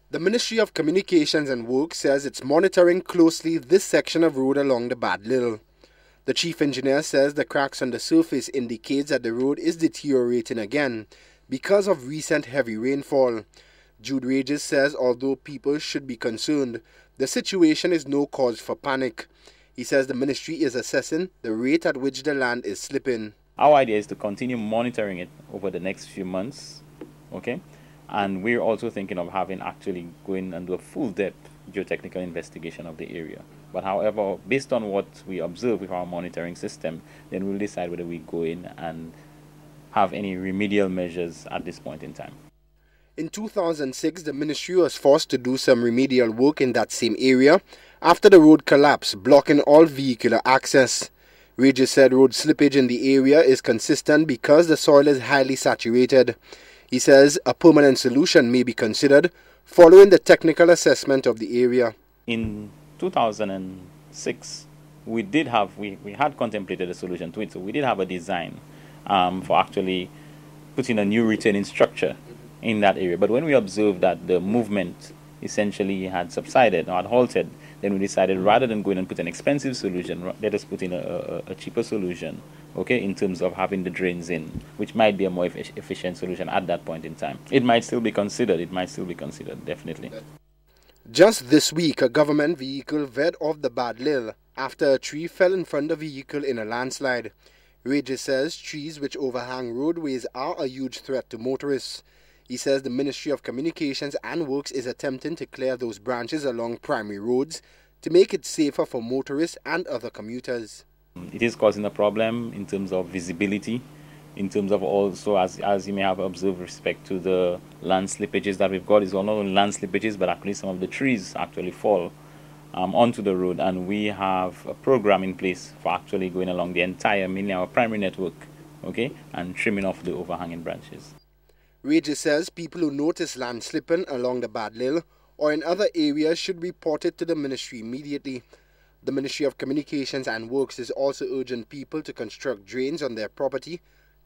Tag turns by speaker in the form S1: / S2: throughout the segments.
S1: The Ministry of Communications and Works says it's monitoring closely this section of road along the Barre De Iísle. The chief engineer says the cracks on the surface indicates that the road is deteriorating again because of recent heavy rainfall. Jude Regis says although people should be concerned, the situation is no cause for panic. He says the ministry is assessing the rate at which the land is slipping.
S2: Our idea is to continue monitoring it over the next few months, okay? And we're also thinking of actually going and do a full depth geotechnical investigation of the area. But however, based on what we observe with our monitoring system, then we'll decide whether we go in and have any remedial measures at this point in time.
S1: In 2006, the ministry was forced to do some remedial work in that same area after the road collapsed, blocking all vehicular access. Regis said road slippage in the area is consistent because the soil is highly saturated. He says a permanent solution may be considered following the technical assessment of the area.
S2: In 2006, we had contemplated a solution to it. So we did have a design for actually putting a new retaining structure in that area. But when we observed that the movement essentially had subsided or had halted, then we decided rather than going and put an expensive solution, let us put in a cheaper solution, okay, in terms of having the drains in, which might be a more efficient solution at that point in time. It might still be considered, definitely.
S1: Just this week, a government vehicle veered off the Barre De Iísle after a tree fell in front of the vehicle in a landslide. Regis says trees which overhang roadways are a huge threat to motorists. He says the Ministry of Communications and Works is attempting to clear those branches along primary roads to make it safer for motorists and other commuters.
S2: It is causing a problem in terms of visibility, in terms of also, as you may have observed, with respect to the land slippages that we've got. It's not only land slippages, but actually some of the trees actually fall onto the road. And we have a program in place for actually going along the entire, mainly our primary network, okay, and trimming off the overhanging branches.
S1: Regis says people who notice land slipping along the Barre De Iísle or in other areas should report it to the ministry immediately. The Ministry of Communications and Works is also urging people to construct drains on their property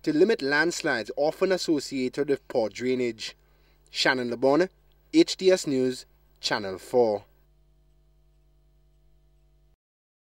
S1: to limit landslides often associated with poor drainage. Shannon Lebon, HTS News, Channel 4.